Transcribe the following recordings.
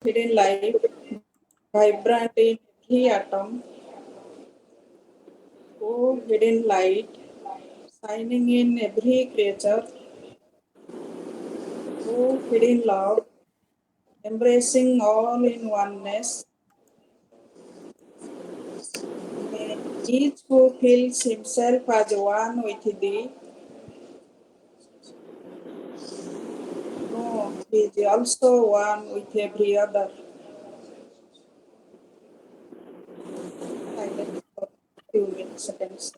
hidden life, vibrant in every atom, oh hidden light, shining in every creature, oh hidden love, embracing all in oneness. May each who feels himself as one with thee know he is also one with every other. Silence for few seconds.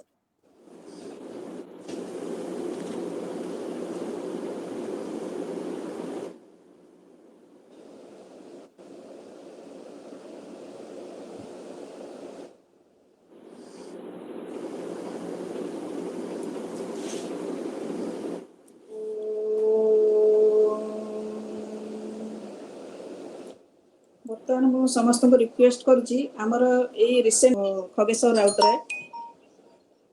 ବର୍ତ୍ତମାନ ମୁଁ ସମସ୍ତଙ୍କୁ request କରୁଛି ଆମର ଏଇ recent Khageswar Routray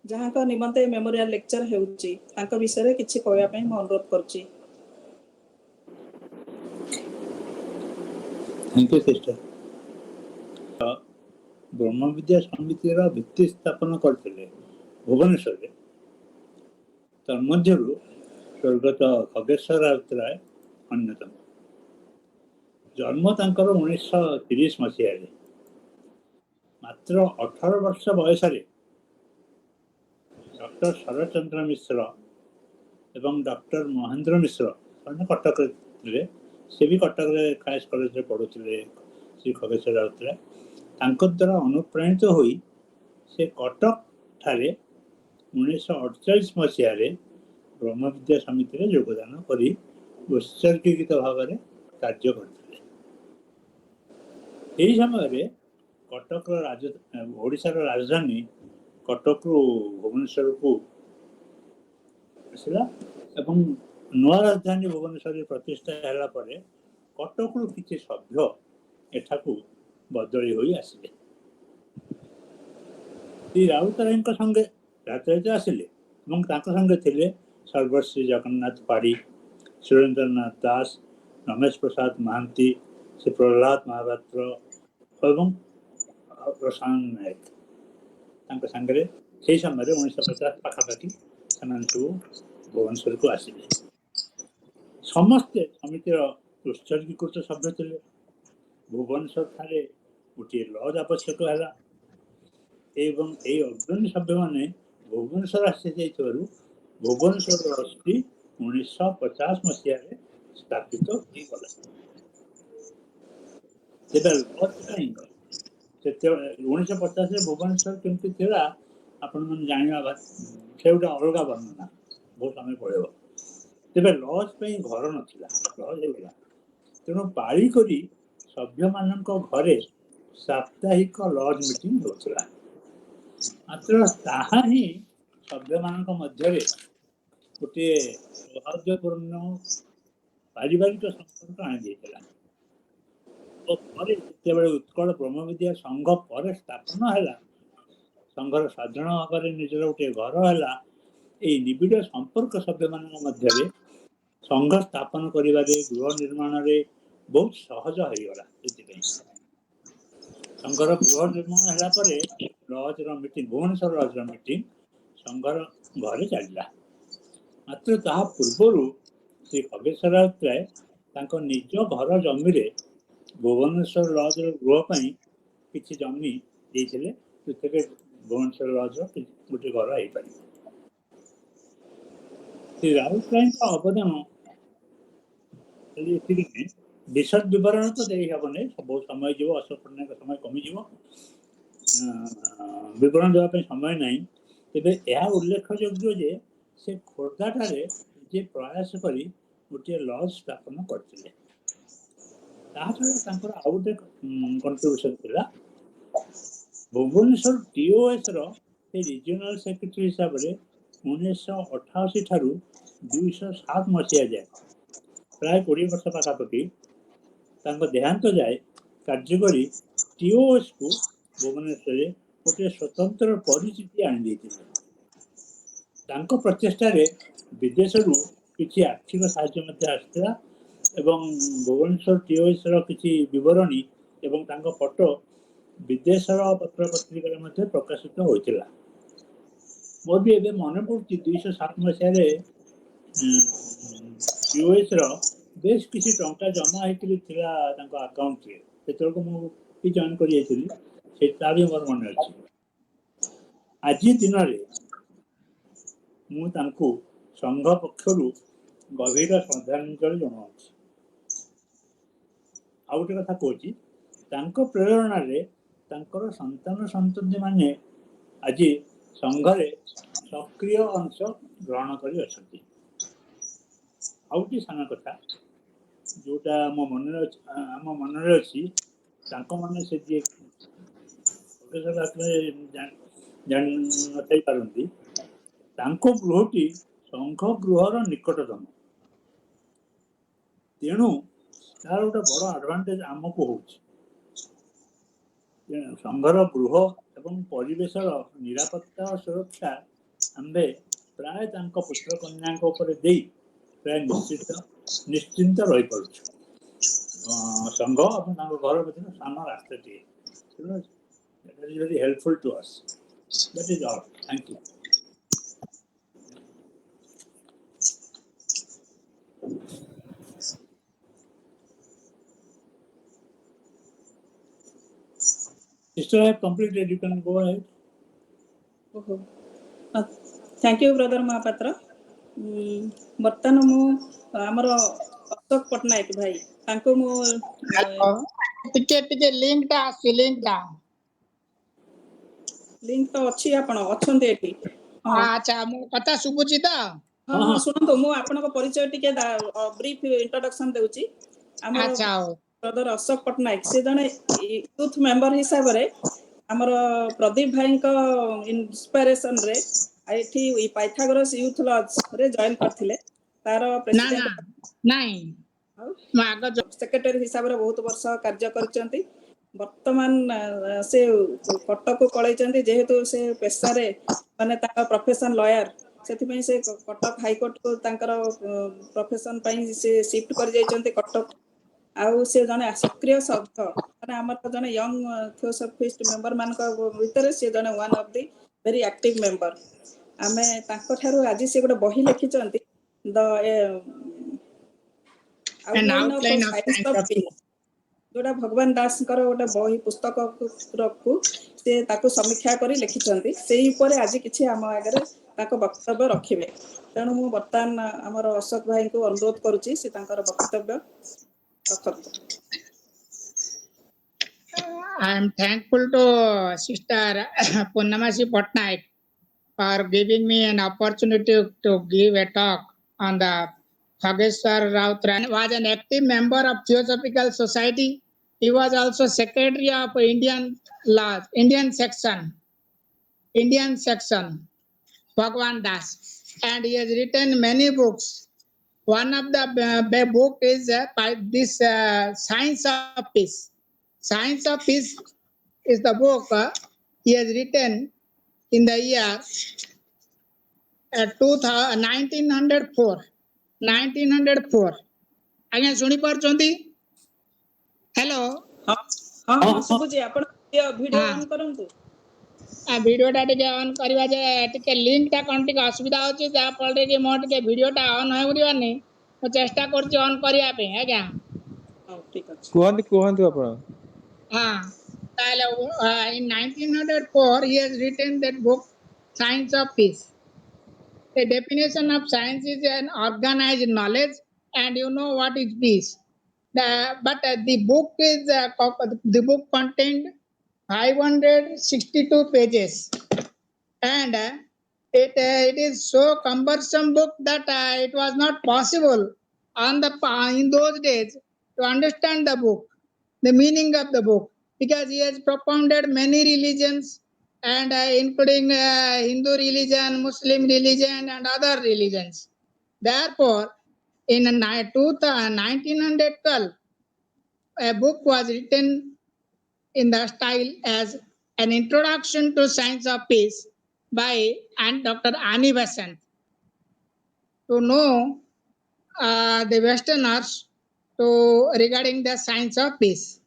ଯାହାଙ୍କ ନିମନ୍ତେ memorial lecture ହେଉଛି ତାଙ୍କ ବିଷୟରେ କିଛି କହିବା ପାଇଁ ମୁଁ ଅନୁରୋଧ କରୁଛି। Thank you sister. ब्रह्म विद्या समितिर भित्ति स्थापन करते भुवनेश्वर तन्मध्य स्वर्गत खगेश्वर राउतराय अन्यतम। जन्म तांकर 1930 मसीह मात्र 18 वर्ष बयस डॉक्टर शरचंद्र मिश्र एवं डॉक्टर महेंद्र मिश्र कटक से भी कटक खास कॉलेज में पढ़ुले श्री खगेश्वर राउतराय द्वारा अनुप्राणित होई से कटक ठारे 1948 मसीह ब्रह्म विद्या समिति योगदान कर उत्सर्गीकृत भाव में कार्य करते। यही समय कटक ओडिशार राजधानी कटक भुवनेश्वर को आसला एवं नुआ राजधानी भुवनेश्वर प्रतिष्ठा है कटक किसी सभ्य एठाकू बदली हो आसिले। श्री राउतराय संगे राजनीति आसिले संगे थे सर्वश्री जगन्नाथ पाढ़ी, सुरेंद्रनाथ दास, रमेश प्रसाद महांती, श्री प्रहलाद महापात्र एवं प्रशांत नायक सांगे से समय 1950 पाखापाखि से भुवनेश्वर को आसिले। समस्ते समितिर उत्सर्गीकृत सभ्य थे। भुवनेश्वर ठारे गोटे लज आवश्यक है एवं ये अग्रणी सभ्य मैंने भुवनेश्वर आसी भुवनेश्वर अस्थि 1950 मसीह स्थापित हो गला। तेज 1950 भुवनेश्वर केमती थी आपण जाना से गोटे अलग वर्णना बहुत समय पड़े। तेज लज घर नाला लज होगा तेणु पाड़ी करी सभ्य मान घरे साप्ताहिक लज मीटिंग होता। मात्र ताहा ही सभ्य मान मध्य गोटे सौहार्दपूर्ण पारिवारिक संपर्क आनी जिते उत्कल ब्रह्म विद्या संघ पर स्थापन है संघर साधारण भाव में निजर गोटे घर है निबिड़ संपर्क सभ्य मान मध्य संघ स्थापन कर गृह निर्माण बहुत सहज हो गला। संघर गृह निर्माण है लज मीटिंग भुवनेश्वर लज मीटिंग संघर घर चलला। मात्र ता पूर्वर श्री खगेश्वर राउतराय निज घर जमी भुवनेश्वर लज गृहपाई किसी जमी देते भुवनेश्वर लज गोटे घर हो पार। श्री राउतराय अवदान विशद विवरण तो दे हेनी बहुत समय जीव अशोक पट्टनायक समय कमिज विवरण देवाई समय ना। तेज यह उल्लेखयोग्य जे से खोर्धा ठारे जे प्रयास कर गोटे लज स्थापन करते छड़ा आउ गोटे कंट्रीब्यूशन था भुवनेश्वर टीओएस रिजनल सेक्रेटरी हिसाब से 1988 ठारू 2007 मसीहा जाए प्राय 20 वर्ष पाखापाखि देहांत जाए कार्यकारी टीओएस को भुवनेश्वर गोटे स्वतंत्र परिस्थिति आनी प्रचेषा विदेश किसी आर्थिक साहाय्य आसाला ଏବଂ ଭୁବନେଶ୍ୱର ଟିଓଏସ୍ କିଛି ବିବରଣୀ ଏବଂ ତାଙ୍କ ଫଟୋ ବିଦେଶର ପତ୍ର ପତ୍ରିକାରେ ମଧ୍ୟ ପ୍ରକାଶିତ ହୋଇଥିଲା। ମୋର ବି ଏବେ ମନେ ପଡୁଛି 2007 ମସିହାରେ ୟୁଏସ୍ର ବେଶ କିଛି ଟଙ୍କା ଜମା ହେଇକରି ଥିଲା ତାଙ୍କ ଆକାଉଣ୍ଟରେ। ସେତେବେଳକୁ ମୁଁ ବି ଜଏନ୍ କରିଯାଇଥିଲି, ସେଟା ବି ମୋର ମନେ ଅଛି। ଆଜି ଦିନରେ ମୁଁ ତାଙ୍କୁ ସଂଘ ପକ୍ଷରୁ ଗଭୀର ଶ୍ରଦ୍ଧାଞ୍ଜଳି ଜଣାଉଛି। ଆଉ ଗୋଟେ କଥା କହୁଛି, ତାଙ୍କ ପ୍ରେରଣାରେ ତାଙ୍କର ସନ୍ତାନ ସନ୍ତତି ମାନେ ଆଜି ସଂଘରେ ସକ୍ରିୟ ଅଂଶ ଗ୍ରହଣ କରି ଅଛନ୍ତି। ଆଉ ଗୋଟେ ସାନ କଥା ଯୋଉଟା ଆମ ମନରେ ଅଛି, ତାଙ୍କ ମାନେ ସେ ଯିଏ ଜାଣି ନଥାଇ ପାରନ୍ତି, ତାଙ୍କ ଗୃହଟି ସଂଘ ଗୃହର ନିକଟତମ। ତେଣୁ ତାର ଗୋଟେ ବଡ ଆଡଭାଣ୍ଟେଜ ଆମକୁ ହଉଛି। ସଂଘର ଗୃହ ଏବଂ ପରିବେଶର ନିରାପତ୍ତା ଓ ସୁରକ୍ଷା ଆମ୍ଭେ ପ୍ରାୟ ତାଙ୍କ ପୁତ୍ର କନ୍ୟାଙ୍କ ଉପରେ ଦେଇ ପ୍ରାୟ ନିଶ୍ଚିନ୍ତ ରହିପାରୁଛୁ। ସଂଘ ଏବଂ ତାଙ୍କ ଘର ଭିତରେ ସାନ ରାସ୍ତାଟିଏ। That is very helpful to us. That is all. Thank you. Sister, I have completed. You can go ahead. Thank you brother Mahapatra. ବର୍ତ୍ତମାନ ମୁଁ ଆମର ଅଶୋକ ପଟ୍ଟନାୟକ ଭାଇ ତାଙ୍କୁ ମୁଁ ଟିକେ ଲିଙ୍କ ଟା ଆସୁଛି, ଲିଙ୍କ ତ ଅଛି, ଆପଣ ଅଛନ୍ତି ଏଠି। ଆଚ୍ଛା, ମୋ କଥା ଶୁଭୁଛି ତ? ହଁ ଶୁଣନ୍ତୁ, ମୁଁ ଆପଣଙ୍କ ପରିଚୟ ଟିକେ ବ୍ରିଫ ଇଣ୍ଟ୍ରୋଡକ୍ସନ ଦେଉଛି। ଆମର ବ୍ରଦର ଅଶୋକ ପଟ୍ଟନାୟକ ସେ ଜଣେ ୟୁଥ ମେମ୍ବର ହିସାବରେ ଆମର ପ୍ରଦୀପ ଭାଇଙ୍କ ଇନ୍ସପାଇରେସନ ରେ ଏଠି ପାଇଥାଗୋରସ ୟୁଥ ଲଜ ରେ ଜଏନ୍ କରିଥିଲେ। ତାର ପ୍ରେସିଡେଣ୍ଟ ସେକ୍ରେଟାରୀ ହିସାବରେ ବହୁତ ବର୍ଷ କାର୍ଯ୍ୟ କରିଛନ୍ତି। ବର୍ତ୍ତମାନ ସେ କଟକକୁ ପଳେଇଛନ୍ତି, ଯେହେତୁ ସେ ପେଶାରେ ମାନେ ତାଙ୍କ ପ୍ରଫେସନ ଲୟାର, ସେଥିପାଇଁ ସେ କଟକ ହାଇକୋର୍ଟକୁ ତାଙ୍କର ପ୍ରଫେସନ ପାଇଁ ସେ ସିଫ୍ଟ କରି ଯାଇଛନ୍ତି କଟକ। ଆଉ ସେ ଜଣେ ସକ୍ରିୟ ସଭ୍ୟ, ମାନେ ଆମର ଜଣେ ୟଙ୍ଗ ଥିଓସଫିଷ୍ଟ ମେମ୍ବର ମାନଙ୍କ ଭିତରେ ସେ ଜଣେ one of the very active member. ଆମେ ତାଙ୍କ ଠାରୁ ଆଜି ସେ ଗୋଟେ ବହି ଲେଖିଛନ୍ତି, ଯୋଉଟା ଭଗବାନ ଦାସଙ୍କର ଗୋଟେ ବହି ପୁସ୍ତକକୁ ସେ ତାକୁ ସମୀକ୍ଷା କରି ଲେଖିଛନ୍ତି। ସେଇ ଉପରେ ଆଜି କିଛି ଆମ ଆଗରେ ତାଙ୍କ ବକ୍ତବ୍ୟ ରଖିବେ। ତେଣୁ ମୁଁ ବର୍ତ୍ତମାନ ଆମର ଅଶୋକ ଭାଇଙ୍କୁ ଅନୁରୋଧ କରୁଛି ସେ ତାଙ୍କର ବକ୍ତବ୍ୟ ରଖନ୍ତୁ। I am thankful to Sister Purnamasi Patnaik for giving me an opportunity to give a talk on the Khageshwar Rautran was an active member of Theosophical Society. He was also secretary of Indian section, Bhagwan Das, and he has written many books. One of the book is Science of Peace. Science of Peace is the book he has written in the year 1904. 1904. ଆଜ୍ଞା ଶୁଣି ପାରୁଛନ୍ତି? Hello. ହଁ ଶୁଭୁଛି। ଆପଣ video on କରନ୍ତୁ। ଭିଡିଓଟା ଟିକେ on କରିବା, ଯେ ଟିକେ ଲିଙ୍କଟା କ'ଣ ଟିକେ ଅସୁବିଧା ହେଉଛି, ଯାହା ଫଳରେ କି ମୋ ଟିକେ ଭିଡିଓଟା ଅନ୍ ହେଉନି। ମୁଁ ଚେଷ୍ଟା କରୁଛି ଅନ୍ କରିବା ପାଇଁ। ଆଜ୍ଞା କୁହନ୍ତୁ ଆପଣ। ତାହେଲେ in 1904 he has written that book Science of Peace. The definition of science is an organized knowledge, and you know what is peace. The book contained 562 pages, and it is so cumbersome book that it was not possible in those days to understand the book, the meaning of the book, because he has propounded many religions, and including Hindu religion, Muslim religion, and other religions. Therefore, in 1912, a book was written in the style as an introduction to Science of Peace by Dr. Annie Besant. To know the Westerners regarding the science of peace.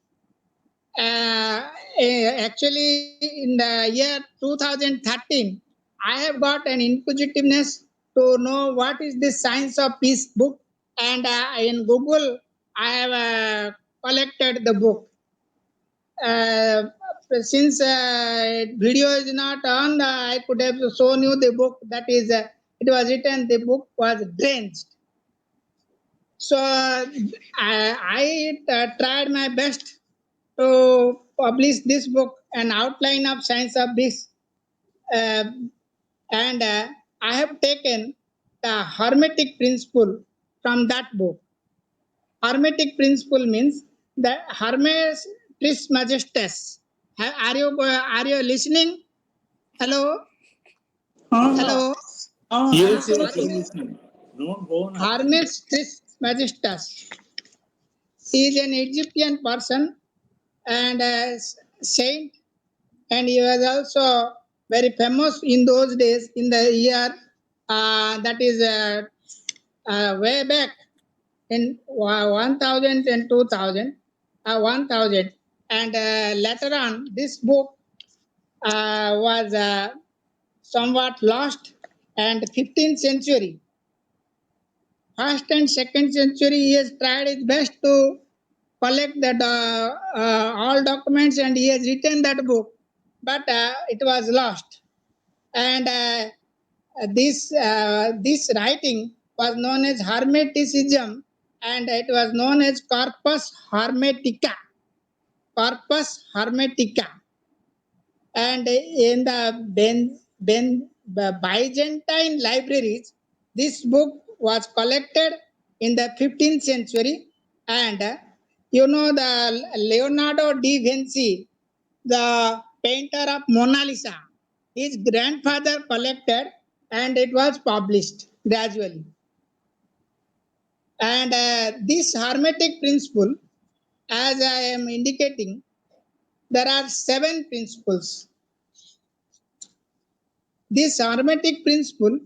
Actually, in the year 2013, I have got an inquisitiveness to know what is the science of peace book, and in Google, I have collected the book. Since video is not on, I could have shown you the book. That is, it was written. The book was drenched. So I tried my best to publish this book, an outline of science of peace, uh, and I have taken the hermetic principle from that book. Hermetic principle means the Hermes Trismegistus. Are you listening? Hello, ହଁ hello. ଆମେ Yes, yes, ଶୁଣୁଛୁ। you're listening. Don't go on. Hermes Trismegistus. He is an Egyptian person and a saint, and he was also very famous in those days in the year that is way back in 1000 and 2000, 1000, and later on this book was somewhat lost, and 15th century, first and second century, he has tried his best to collect that all documents, and he has written that book, but it was lost. And this writing was known as Hermeticism, and it was known as Corpus Hermetica. Corpus Hermetica. And in the Byzantine libraries, this book was collected in the 15th century. And you know the Leonardo da Vinci, the painter of Mona Lisa, his grandfather collected, and it was published gradually. And this hermetic principle, as I am indicating, there are 7 principles. This hermetic principle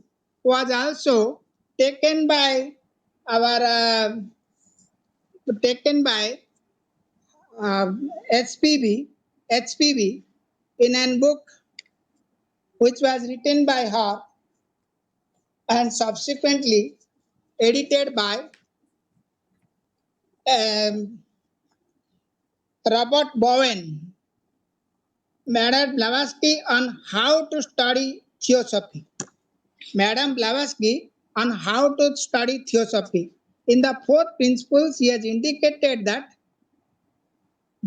was also taken by our HPB in a book which was written by her and subsequently edited by um, Robert Bowen, Madame Blavatsky on how to study theosophy. Madame Blavatsky on how to study theosophy. In the 4th principle, she has indicated that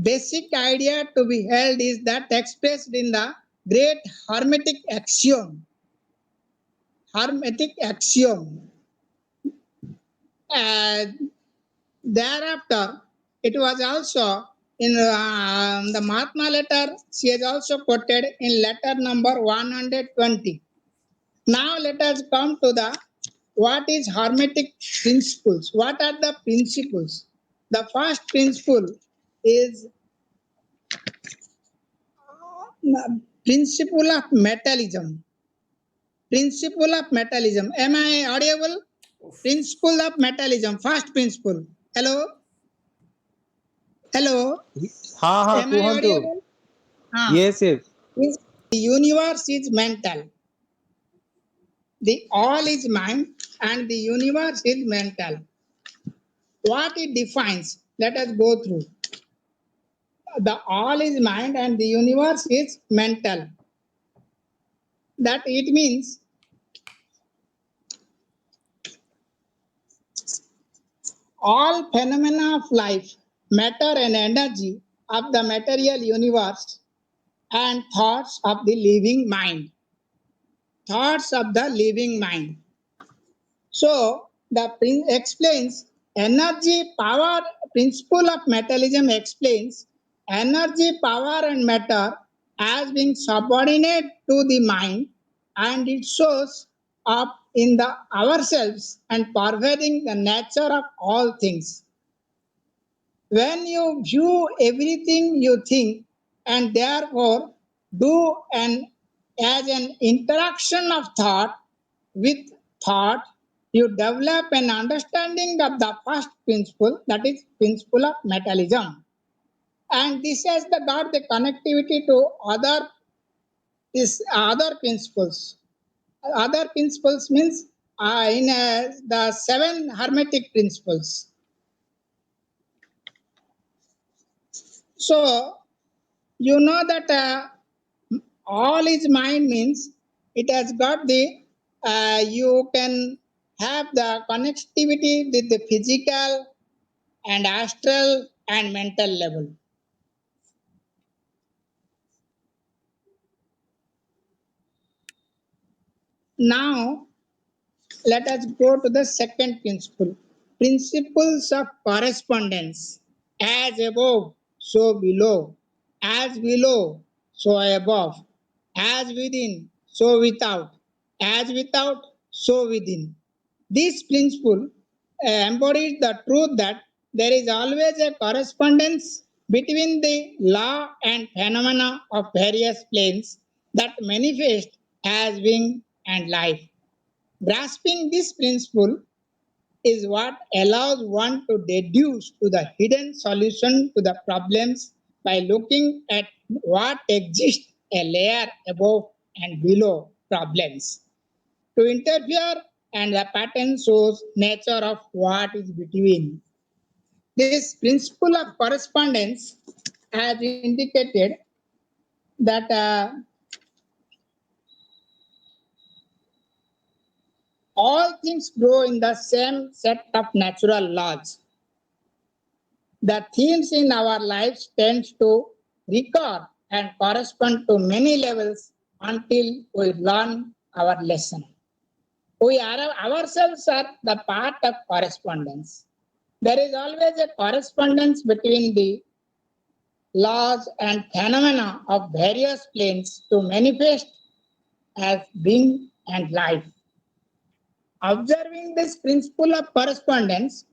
basic idea to be held is that expressed in the great hermetic axiom. Hermetic axiom. Thereafter, it was also in the Mahatma letter, she has also quoted in letter number 120. Now let us come to the what is hermetic principles. What are the principles? The first principle is principle of metallism. Principle of metallism. Am I audible? Principle of metallism. First principle. Hello? Hello? हाँ हाँ Am I कुहंतु audible? yes yes The universe is mental. The all is mind and the universe is mental. What it defines? Let us go through. The all is mind and the universe is mental. That it means all phenomena of life, matter and energy of the material universe and thoughts of the living mind. Thoughts of the living mind. So the explains energy, power, principle of metallism explains energy, power and matter as being subordinate to the mind, and it shows up in the ourselves and pervading the nature of all things. When you view everything you think and therefore do an as an interaction of thought with thought, you develop an understanding of the first principle, that is principle of metallism. And this has got the connectivity to other principles. Other principles means the seven hermetic principles. So you know that all is mind means it has got the you can have the connectivity with the physical and astral and mental level. Now let us go to the second principle. Principles of correspondence. As above, so below. As below, so above. As within, so without. As without, so within. This principle embodies the truth that there is always a correspondence between the law and phenomena of various planes that manifest as being and life. Grasping this principle is what allows one to deduce to the hidden solution to the problems by looking at what exists a layer above and below problems. To interfere and the pattern shows nature of what is between. This principle of correspondence has indicated that all things grow in the same set of natural laws. The themes in our lives tend to recur and correspond to many levels until we learn our lesson. We are ourselves are the part of correspondence. There is always a correspondence between the laws and phenomena of various planes to manifest as being and life. Observing this principle of correspondence,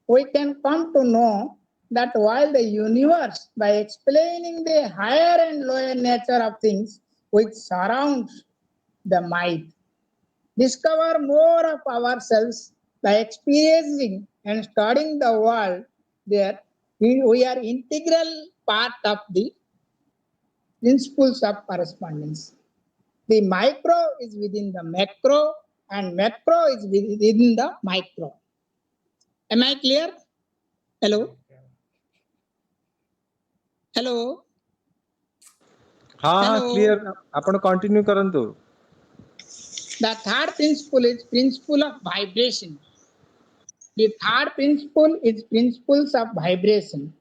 we can come to know that while the universe, by explaining the higher and lower nature of things which surrounds the mind, discover more of ourselves by experiencing and studying the world, there we are integral part of the principles of correspondence. The micro is within the macro and macro is within the micro. Am I clear? Hello? Hello? हाँ हाँ Hello? Clear आपण continue करंतु The third principle is principle of vibration. The third principle is principles of vibration.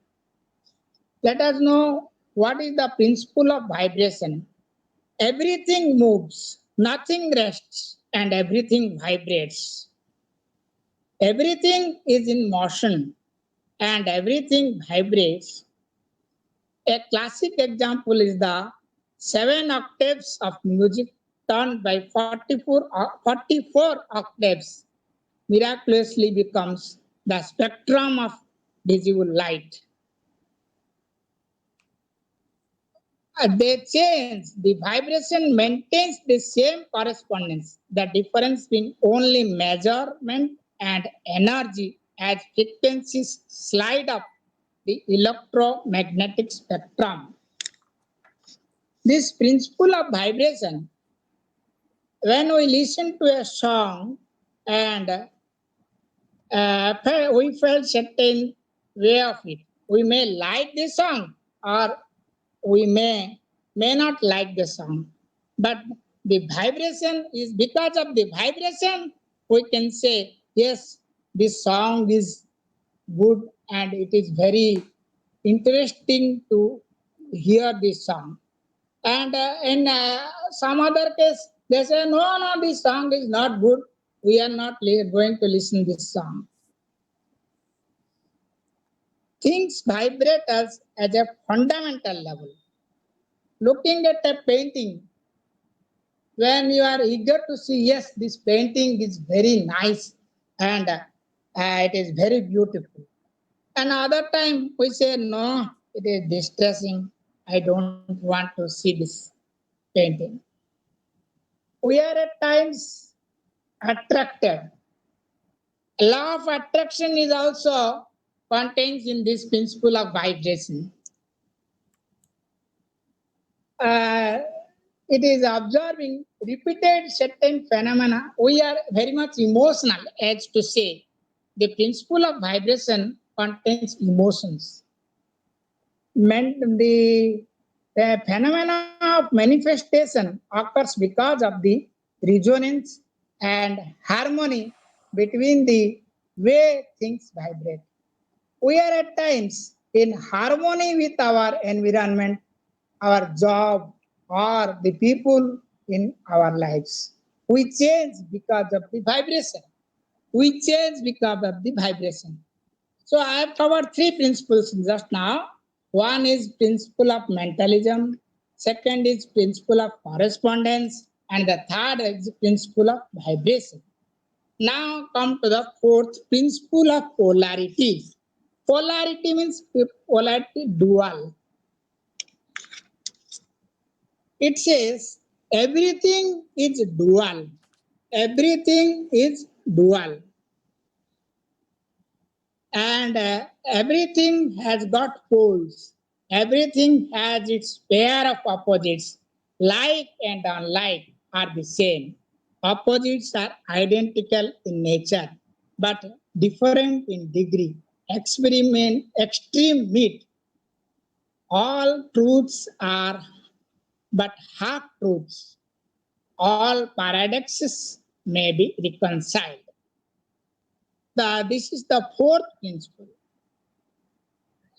Let us know what is the principle of vibration. Everything moves, nothing rests, and everything vibrates. Everything is in motion and everything vibrates. A classic example is the 7 octaves of music turned by 44 octaves miraculously becomes the spectrum of visible light. They change, the vibration maintains the same correspondence. The difference being only measurement and energy as frequencies slide up the electromagnetic spectrum. This principle of vibration, when we listen to a song and we felt certain way of it, we may like the song or we may not like the song, but the vibration is because of the vibration we can say yes, this song is good and it is very interesting to hear this song. And in some other case they say no, this song is not good, we are not going to listen this song. Things vibrate us at a fundamental level. Looking at a painting, when you are eager to see, yes, this painting is very nice and it is very beautiful. Another time we say, no, it is distressing. I don't want to see this painting. We are at times attracted Law of attraction is also contains in this principle of vibration. It is observing repeated certain phenomena. We are very much emotional, as to say. The principle of vibration contains emotions. The phenomena of manifestation occurs because of the resonance and harmony between the way things vibrate. We are at times in harmony with our environment, our job, or the people in our lives. We change because of the vibration. We change because of the vibration. So I have covered three principles just now. One is principle of mentalism, second is principle of correspondence, and the third is principle of vibration. Now come to the fourth principle of polarity. Polarity means polarity dual. It says everything is dual. Everything is dual. And everything has got poles. Everything has its pair of opposites. Like and unlike are the same. Opposites are identical in nature, but different in degree. Extreme meet. All truths are but half truths. All paradoxes may be reconciled. This is the fourth principle.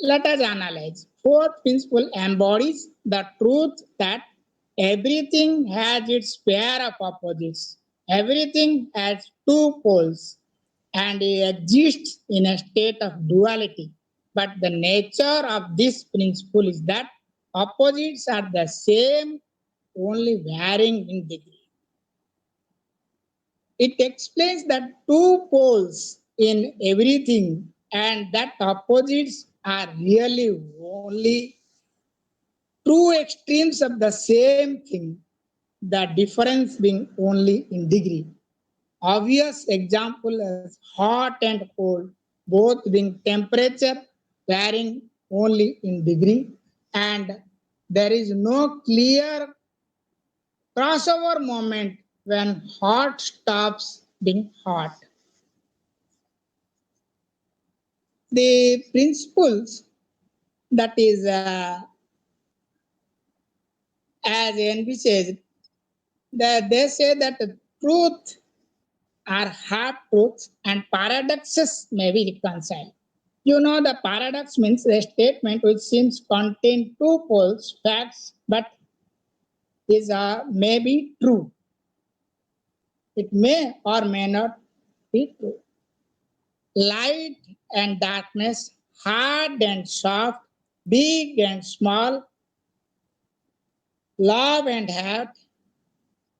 Let us analyze. Fourth principle embodies the truth that everything has its pair of opposites. Everything has two poles and exists in a state of duality. But the nature of this principle is that opposites are the same, only varying in degree. It explains that two poles in everything and that opposites are really only two extremes of the same thing, the difference being only in degree. Obvious example is hot and cold, both being temperature varying only in degree, and there is no clear crossover moment when hot stops being hot. The principles that is as envisaged that they say that the truth are half truths and paradoxes may be reconciled. You know, the paradox means a statement which seems contain two poles, facts, but is may be true. It may or may not be true. Light and darkness, hard and soft, big and small, love and hate,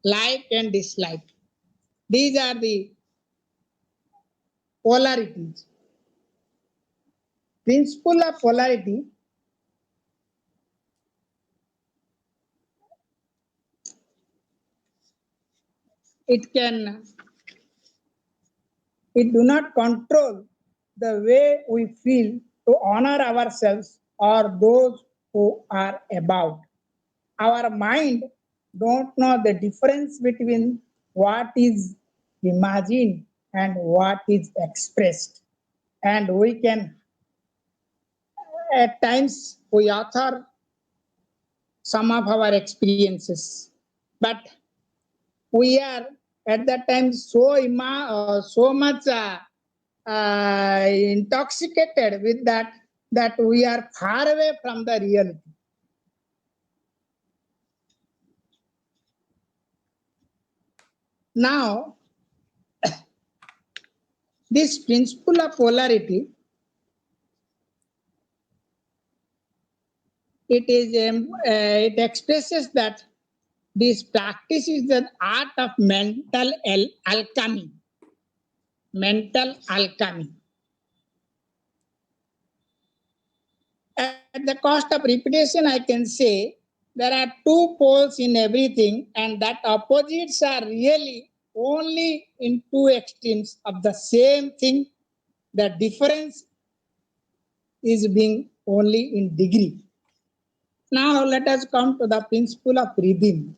like and dislike. These are the polarities. Principle of polarity it do not control the way we feel to honor ourselves or those who are about. Our mind don't know the difference between what is imagined and what is expressed. And we can, at times, we author some of our experiences. But we are at that time so much intoxicated with that we are far away from the reality. Now, this principle of polarity, it expresses that this practice is the art of mental alchemy. Mental alchemy. At the cost of repetition, I can say there are two poles in everything, and that opposites are really only in two extremes of the same thing. The difference is being only in degree. Now let us come to the principle of rhythm.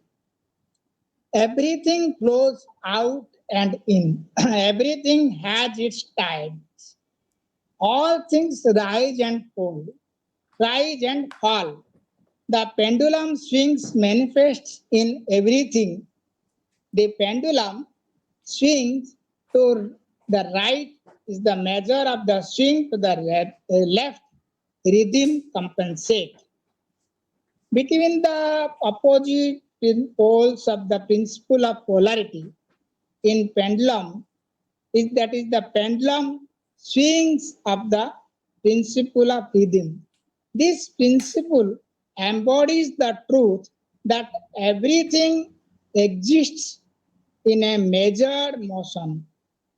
Everything flows out and in. Everything has its tides. All things rise and fall, rise and fall. The pendulum swings manifests in everything. The pendulum swings to the right is the measure of the swing to the left. Rhythm compensate. Between the opposite poles of the principle of polarity in pendulum is that is the pendulum swings of the principle of rhythm. This principle embodies the truth that everything exists in a measured motion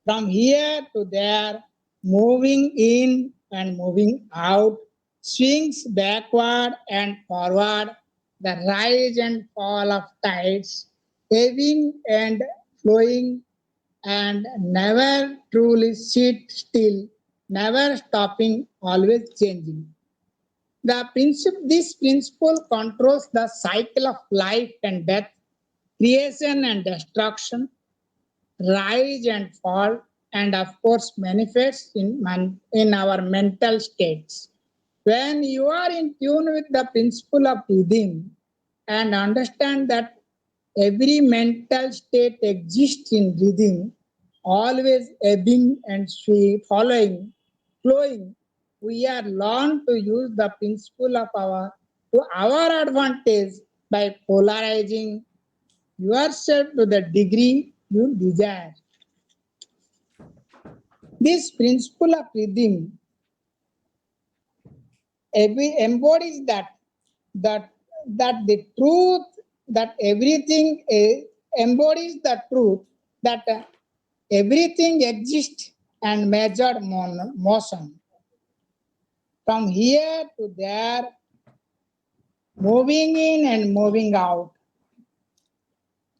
from here to there, moving in and moving out, swings backward and forward, the rise and fall of tides, ebbing and flowing, and never truly sit still, never stopping, always changing. This principle controls the cycle of life and death, creation and destruction, rise and fall, and of course manifests in our mental states. When you are in tune with the principle of rhythm and understand that every mental state exists in rhythm, always ebbing and following, flowing, we are learned to use the principle of our advantage by polarizing yourself to the degree you desire. This principle of rhythm embodies that that the truth that everything embodies the truth that everything exists and measured motion from here to there, moving in and moving out.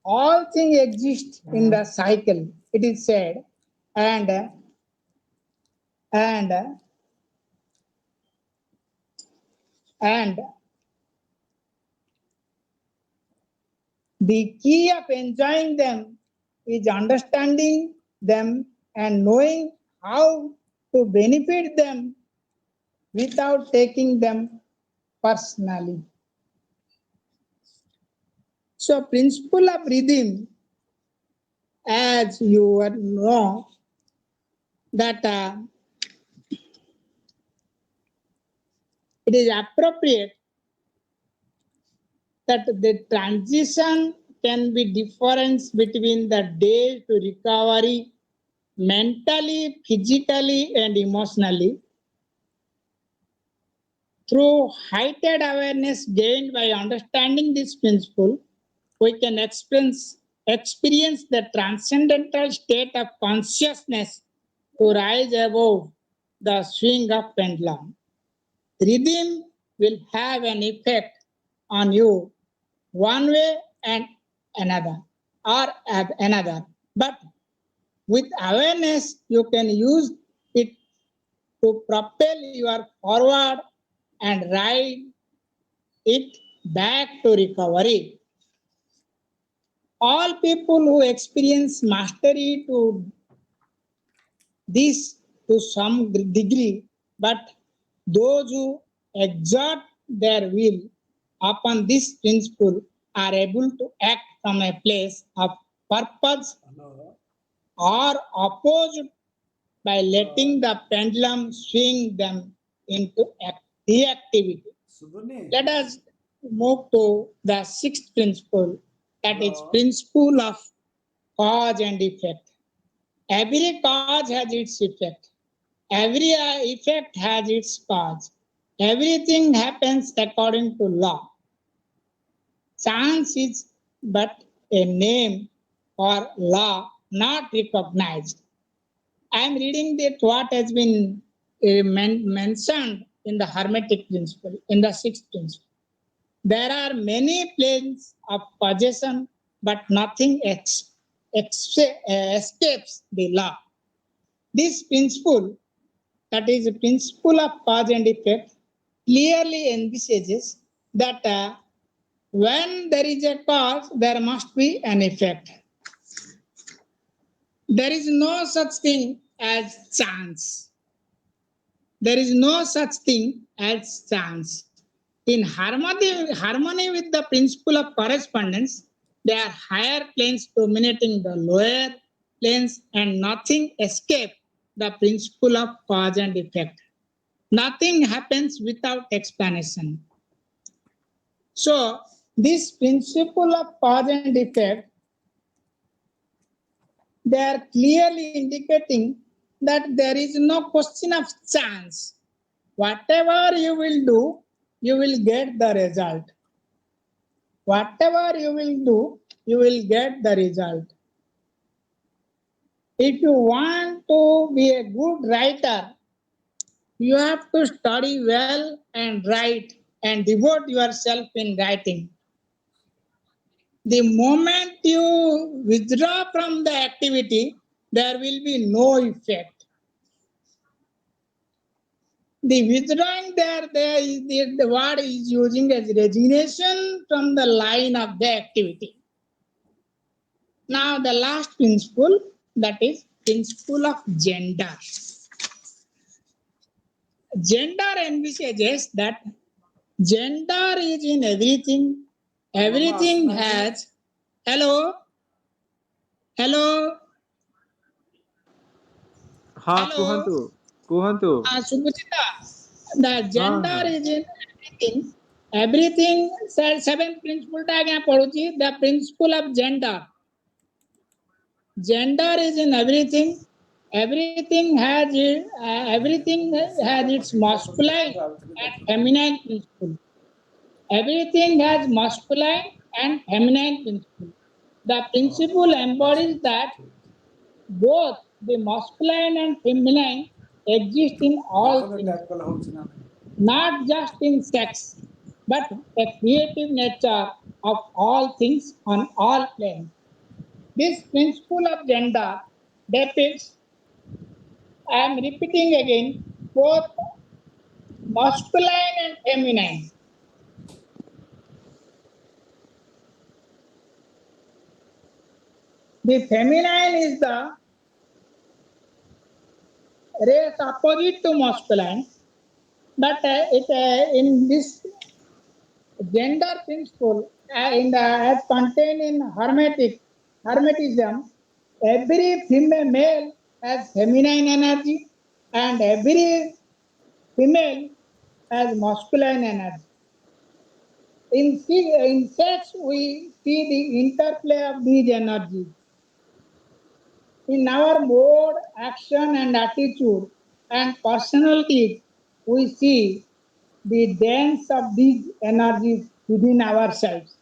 All things exist in the cycle. It is said, and and and the key of enjoying them is understanding them and knowing how to benefit them without taking them personally. So, principle of rhythm, as you would know, that it is appropriate that the transition can be difference between the day to recovery mentally, physically, and emotionally through heightened awareness gained by understanding this principle. We can experience the transcendental state of consciousness to rise above the swing of pendulum. Rhythm will have an effect on you one way and another or another. But with awareness, you can use it to propel your forward and ride it back to recovery. All people who experience mastery to this to some degree, but those who exert their will upon this principle are able to act from a place of purpose or opposed by letting the pendulum swing them into reactivity. Let us move to the sixth principle, that is principle of cause and effect. Every cause has its effect. Every effect has its cause. Everything happens according to law. Chance is but a name for law not recognized. I am reading that what has been mentioned in the Hermetic principle, in the sixth principle. There are many planes of causation, but nothing escapes the law. This principle, that is the principle of cause and effect, clearly envisages that when there is a cause, there must be an effect. There is no such thing as chance. There is no such thing as chance. In harmony with the principle of correspondence, there are higher planes dominating the lower planes, and nothing escapes the principle of cause and effect. Nothing happens without explanation. So, this principle of cause and effect, they are clearly indicating that there is no question of chance. Whatever you will do, you will get the result. Whatever you will do, you will get the result. If you want to be a good writer, you have to study well and write and devote yourself in writing. The moment you withdraw from the activity, there will be no effect. The withdrawing there is the word is using as resignation from the line of the activity. Now the last principle, that is principle of gender. Gender envisages that gender is in everything. Everything has. Hello? Hello? हाँ Hello? कुहंतु कुहंतु Subhachita, the gender is in everything. Everything, seventh principle ta kya padhuchi? The principle of gender. Gender is in everything. Everything has its masculine and feminine principle. Everything has masculine and feminine principle. The principle embodies that both the masculine and feminine exist in all things, not just in sex, but a creative nature of all things on all planes. This principle of gender depicts, I am repeating again, both masculine and feminine. The feminine is the race opposite to masculine, but in this gender principle, as contained in Hermetism, every female male has feminine energy and every female has masculine energy. In sex, we see the interplay of these energies. In our mode, action, and attitude and personalities, we see the dance of these energies within ourselves.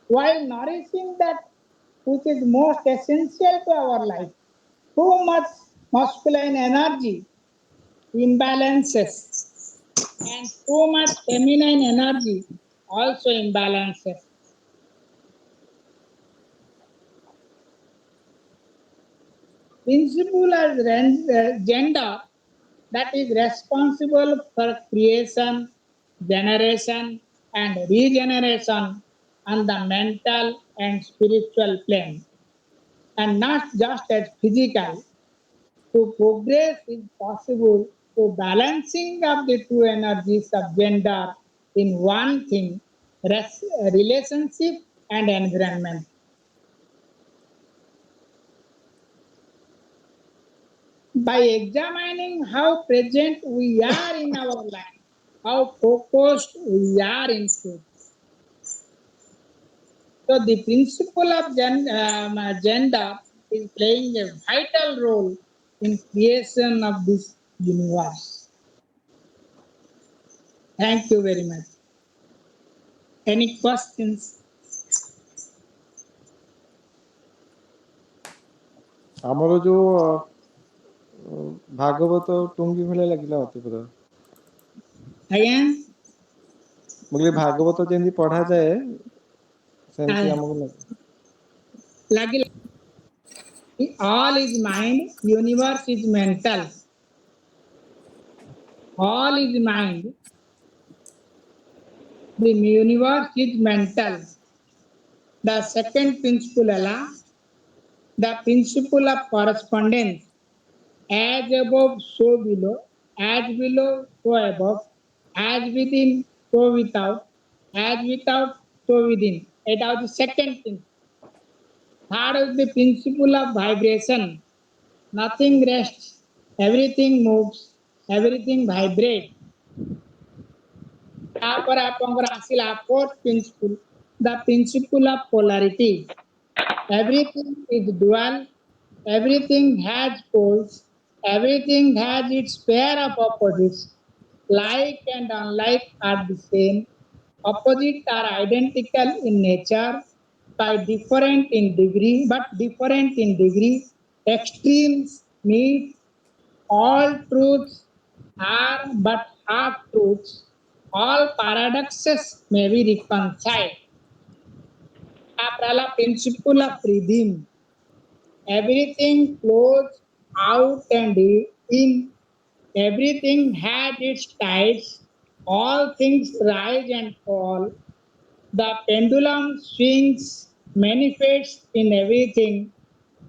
While nourishing that which is most essential to our life, too much masculine energy imbalances, and too much feminine energy also imbalances. Principle as gender, that is responsible for creation, generation, and regeneration on the mental and spiritual plane, and not just as physical. To progress is possible to balancing of the two energies of gender in one thing, relationship and environment. By examining how present we are in our life, how focused we are in truth. So the principle of gender is playing a vital role in creation of this universe. Thank you very much. Any questions? ଆମର ଯୋଉ ଭାଗବତ ଟୁଙ୍ଗି ଭଳିଆ ଲାଗିଲା ମତେ ପୁରା। ଆଜ୍ଞା ମୁଁ କହିଲି ଭାଗବତ ଯେମିତି ପଢାଯାଏ ସେମିତି ଆମକୁ ଲାଗେ। ଲାଗିଲା all is mind, universe is mental. All is mind, the universe is mental. The second principle ala the principle of correspondence. As above, so below. As below, so above. As within, so without. As without, so within. It is the second thing. Third is the principle of vibration. Nothing rests. Everything moves. Everything vibrates. ତାପରେ ଆପଣଙ୍କର ଆସିଲା fourth principle, the principle of polarity. Everything is dual. Everything has poles. Everything has its pair of opposites. Like and unlike are the same. Opposites are identical in nature, but different in degree. Extremes meet. All truths are but half truths. All paradoxes may be reconciled. Aprala principle of rhythm. Everything flows out and in. Everything has its tides. All things rise and fall. The pendulum swings manifests in everything.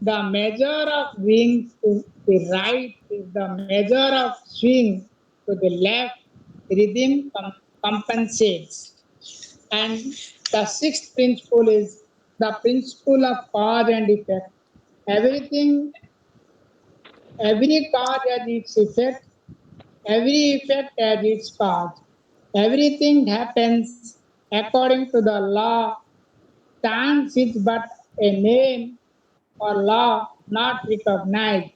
The measure of wings to the right is the measure of swing to the left. Rhythm compensates. And the sixth principle is the principle of cause and effect. Every cause has its effect, every effect has its cause. Everything happens according to the law. Chance is but a name or law not recognized.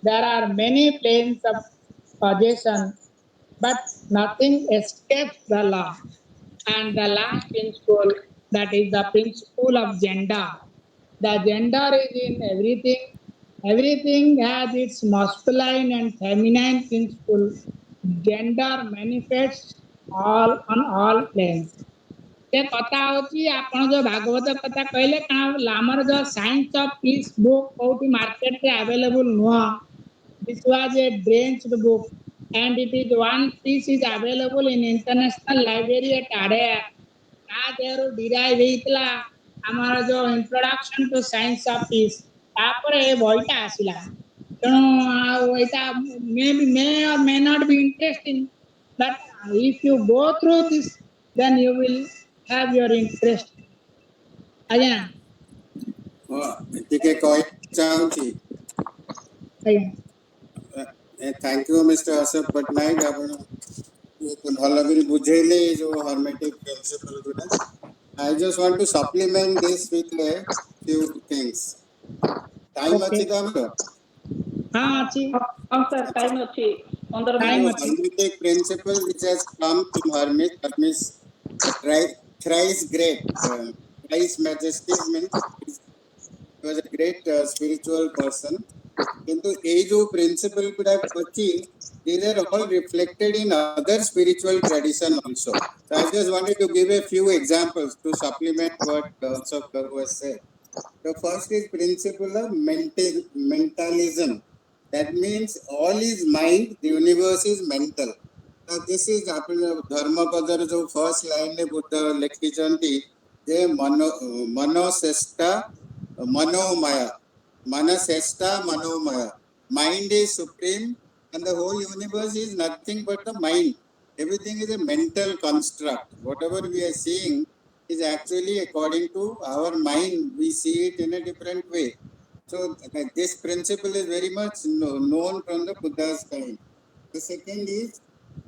There are many planes of causation, but nothing escapes the law. And the last principle, that is the principle of gender. The gender is in everything. Everything has its masculine and feminine principle. Gender manifests all on all planes. ସେ କଥା ହଉଛି ଆପଣ ଯୋଉ ଭାଗବତ କଥା କହିଲେ କାରଣ ଆମର ଯୋଉ ସାଇନ୍ସ ଅଫ ପିସ୍ ବୁକ୍ କୋଉଠି ମାର୍କେଟରେ ଆଭେଲେବୁଲ ନୁହଁ. This was a drenched book and it is one piece is available in International Library at Adair. ତା ଦେହରୁ ଡିରାଇଭ୍ ହେଇଥିଲା ଆମର ଯୋଉ introduction to science of peace. ତାପରେ ଏ ବହିଟା ଆସିଲା. ତେଣୁ ଆଉ ଏଇଟା May or may not be interesting, but if you go through this, then you will have your interest. ଆଜ୍ଞା ଟିକେ କହି ଚାହୁଁଛି ଆଜ୍ଞା thank you mister Ashok Patnaik ଆପଣ ଭଲ କରି ବୁଝେଇଲେ ଏ ଯୋଉ ହର୍ମେଟିକ୍ ପ୍ରିନ୍ସିପଲ ଗୁଡ଼ା I just want to supplement this with a few things. Time Okay. ଅଛି ତ ଆମର? ହଁ ଅଛି ହଁ ସାର୍ ଟାଇମ୍ ଅଛି 15 Time ମିନିଟ୍ ଅଛି. Hermetic principle which has come from Hermes thrice great, thrice majesties means he was a great spiritual person. Kintu ei jo principle guda achi, these are all reflected in other spiritual tradition also. So I just wanted to give a few examples to supplement what Ashok Garu has said. The first is principle of mentalism. That means all is mind, the universe is mental. Now this is Dharmapadar jo first line ne Buddha lekhijanti je mano sesta manomaya. Manasesta Manomaya. Mind is supreme and the whole universe is nothing but the mind. Everything is a mental construct. Whatever we are seeing is actually according to our mind. We see it in a different way. So this principle is very much known from the Buddha's time. The second is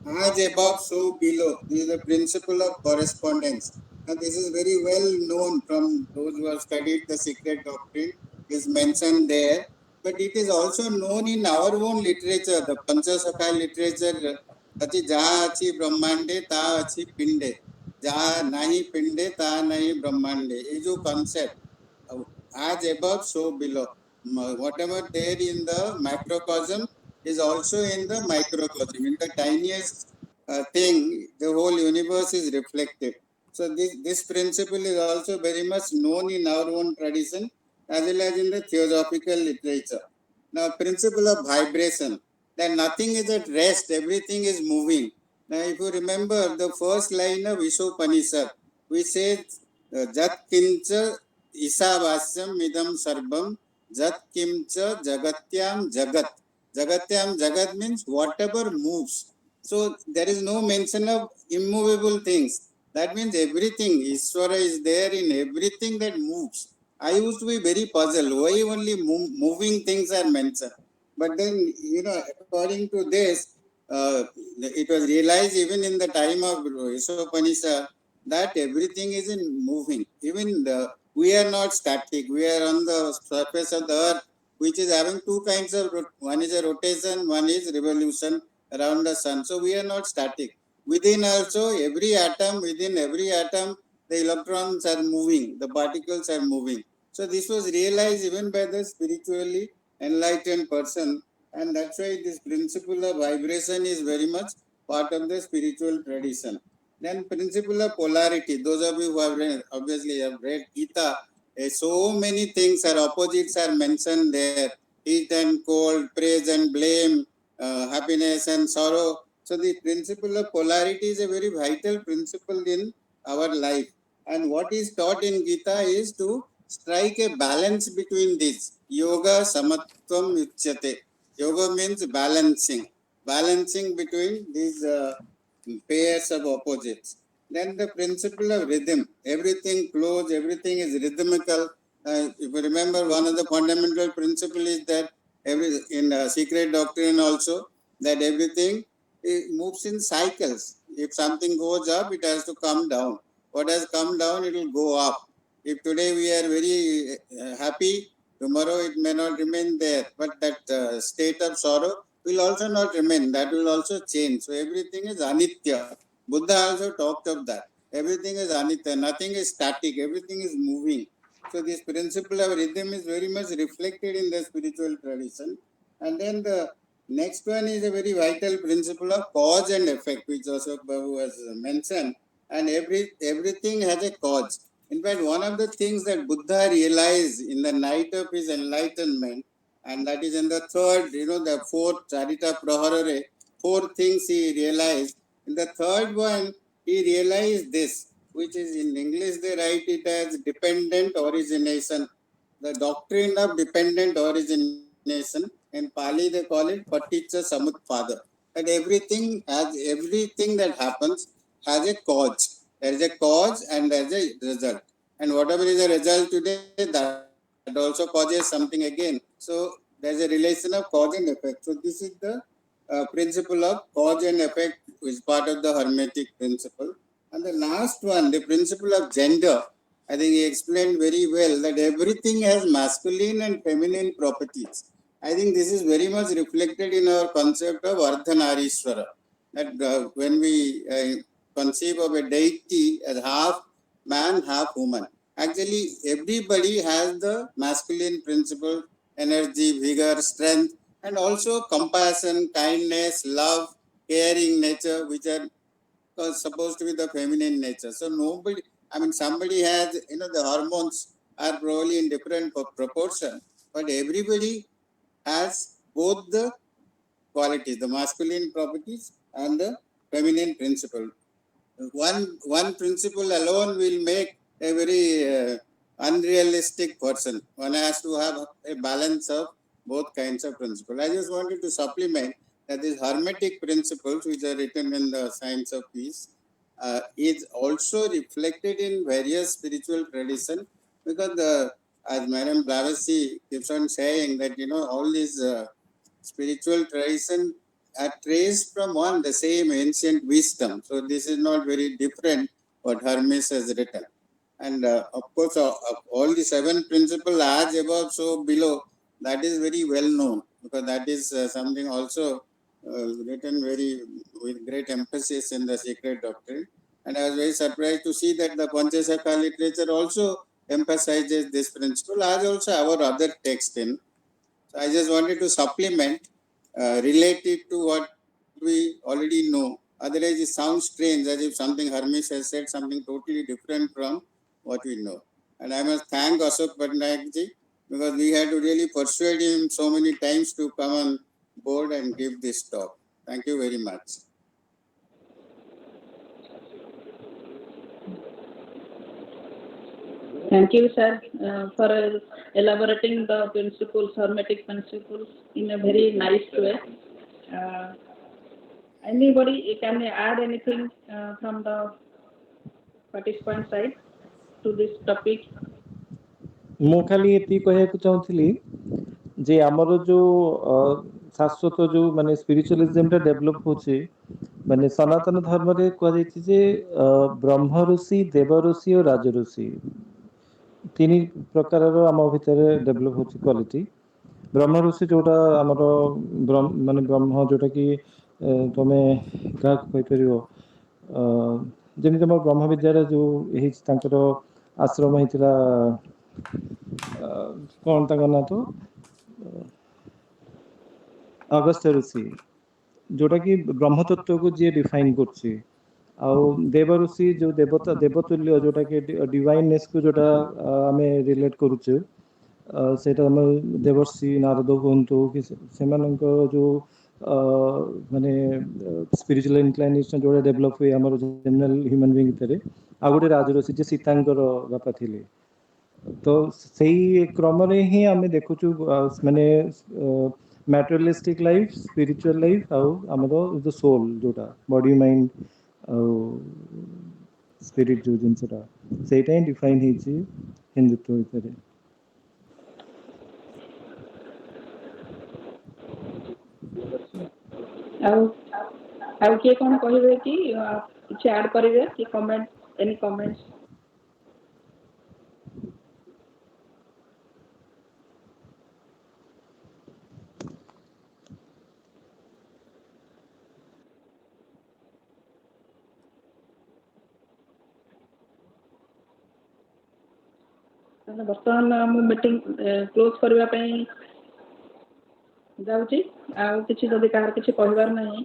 as above, so below. This is the principle of correspondence. And this is very well known from those who have studied the secret doctrine. Is mentioned there, but it is also known in our own literature, the Panchasakha literature. Ati jaha achi brahmande ta achi pinde, jaha nahi pinde ta nahi brahmande. Is jo concept as above so below. Whatever there in the macrocosm is also in the microcosm. In the tiniest thing, the whole universe is reflected. So this principle is also very much known in our own tradition as well as in the theosophical literature. Now, principle of vibration, that nothing is at rest, everything is moving. Now, if you remember the first line of Ishopanishad, we say, Jat kincha isavasyam idam sarvam, Jat kimcha jagatyam jagat. Jagatyam jagat means whatever moves. So, there is no mention of immovable things. That means everything, Ishvara is there in everything that moves. I used to be very puzzled. Why only moving things are mentioned? But then, according to this, it was realized even in the time of Ishopanishad that everything is in moving. Even we are not static. We are on the surface of the earth, which is having two kinds of, one is a rotation, one is revolution around the sun. So we are not static. Within also, within every atom, the electrons are moving, the particles are moving. So this was realized even by the spiritually enlightened person, and that's why this principle of vibration is very much part of the spiritual tradition. Then principle of polarity, those of you who have read, obviously have read Gita, so many things are opposites are mentioned there, heat and cold, praise and blame, happiness and sorrow. So the principle of polarity is a very vital principle in our life. And what is taught in Gita is to strike a balance between these. Yoga samatvam uchyate. Yoga means balancing between these pairs of opposites. Then the principle of rhythm. Everything flows, everything is rhythmical. If you remember, one of the fundamental principle is that in secret doctrine also, that everything it moves in cycles. If something goes up, it has to come down. What has come down, it will go up. If today we are very happy, tomorrow it may not remain there. But that state of sorrow will also not remain. That will also change. So everything is anitya. Buddha also talked of that. Everything is anitya. Nothing is static. Everything is moving. So this principle of rhythm is very much reflected in the spiritual tradition. And then the next one is a very vital principle of cause and effect, which Ashok Babu has mentioned. And everything has a cause. In fact, one of the things that Buddha realized in the night of his enlightenment, and that is in the third, the fourth Charita Praharare, four things he realized. In the third one, he realized this, which is in English they write it as dependent origination, the doctrine of dependent origination. In Pali they call it Paticca Samutpada. That everything that happens has a cause. There is a cause and there is a result. And whatever is the result today, that also causes something again. So there is a relation of cause and effect. So this is the principle of cause and effect, which is part of the Hermetic principle. And the last one, the principle of gender, I think he explained very well that everything has masculine and feminine properties. I think this is very much reflected in our concept of Ardhanarishwara. That when we conceive of a deity as half man, half woman, actually everybody has the masculine principle, energy, vigor, strength, and also compassion, kindness, love, caring nature, which are supposed to be the feminine nature. So somebody has, the hormones are probably in different proportion, but everybody has both the qualities, the masculine properties and the feminine principle. One principle alone will make a very unrealistic person. One has to have a balance of both kinds of principles. I just wanted to supplement that these hermetic principles, which are written in the Science of Peace, is also reflected in various spiritual traditions, because as Madam Blavatsky keeps on saying that all these spiritual traditions are traced from the same ancient wisdom. So this is not very different what Hermes has written. And of course, all the seven principles, as above, so below, that is very well known, because that is something also written with great emphasis in the Secret Doctrine. And I was very surprised to see that the Panchasakha literature also emphasizes this principle, as also our other text in. So I just wanted to supplement related to what we already know, Otherwise, it sounds strange as if something Hermes has said something totally different from what we know. And I must thank Ashok Patnaik ji because we had to really persuade him so many times to come on board and give this talk. Thank you very much. Thank you, sir, for elaborating the principles, hermetic principles in a very nice way. Anybody can add anything from the participant side to this topic? ମୁଁ ଖାଲି ଏତିକି କହିବାକୁ ଚାହୁଁଥିଲି ଯେ ଆମର ଯୋଉ ଶାଶ୍ୱତ ଯୋଉ ମାନେ ସ୍ପିରିଚୁଆଲିଜମଟା ଡେଭଲପ ହଉଛି ମାନେ ସନାତନ ଧର୍ମରେ କୁହାଯାଇଛି ଯେ ବ୍ରହ୍ମ ଋଷି ଦେବ ଋଷି ଓ ରାଜ ଋଷି ତିନି ପ୍ରକାରର ଆମ ଭିତରେ ଡେଭଲପ ହଉଛି କ୍ୱାଲିଟି। ବ୍ରହ୍ମ ଋଷି ଯୋଉଟା ଆମର ମାନେ ବ୍ରହ୍ମ ଯୋଉଟା କି ତମେ କାହାକୁ କହିପାରିବ ଯେମିତି ଆମର ବ୍ରହ୍ମ ବିଦ୍ୟାରେ ଯୋଉ ହେଇଛି ତାଙ୍କର ଆଶ୍ରମ ହେଇଥିଲା କଣ ତାଙ୍କ ନାଁ ତ ଅଗସ୍ତ୍ୟ ଋଷି ଯୋଉଟା କି ବ୍ରହ୍ମ ତତ୍ତ୍ୱକୁ ଯିଏ ଡିଫାଇନ୍ କରୁଛି। ଆଉ ଦେବ ଋଷି ଯୋଉ ଦେବତା ଦେବତୁଲ୍ୟ ଯୋଉଟା କି ଡିଭାଇନନେସକୁ ଯୋଉଟା ଆମେ ରିଲେଟ୍ କରୁଛୁ ସେଇଟା ଆମ ଦେବର୍ଷି ନାରଦ ହୁଅନ୍ତୁ କି ସେମାନଙ୍କର ଯୋଉ ମାନେ ସ୍ପିରିଚୁଆଲ ଇନକ୍ଲାଇନେସନ ଯୋଉଟା ଡେଭଲପ ହୁଏ ଆମର ଜେନେରାଲ ହ୍ୟୁମାନ ବିଙ୍ଗ ଭିତରେ। ଆଉ ଗୋଟେ ରାଜଋଷି ଯେ ସୀତାଙ୍କର ବାପା ଥିଲେ। ତ ସେଇ କ୍ରମରେ ହିଁ ଆମେ ଦେଖୁଛୁ ମାନେ ମ୍ୟାଟେରିଆଲିଷ୍ଟିକ ଲାଇଫ ସ୍ପିରିଚୁଆଲ ଲାଇଫ ଆଉ ଆମର ଯୋଉ ସୋଲ୍ ଯୋଉଟା ବଡି ମାଇଣ୍ଡ ଆଉ ସ୍ପିରିଟ ଯୋଉ ଜିନିଷଟା ସେଇଟା ହିଁ ଡିଫାଇନ୍ ହେଇଛି ହିନ୍ଦୁତ୍ୱ ଭିତରେ। ଆଉ କିଏ କ'ଣ କହିବେ କି କିଛି ଆଡ୍ କରିବେ କି କମେଣ୍ଟ ଏନି କମେଣ୍ଟସ୍? ବର୍ତ୍ତମାନ ମୁଁ ମିଟିଂ କ୍ଲୋଜ୍ କରିବା ପାଇଁ ଯାଉଛି। ଆଉ କିଛି ଯଦି କାହାର କିଛି କହିବାର ନାହିଁ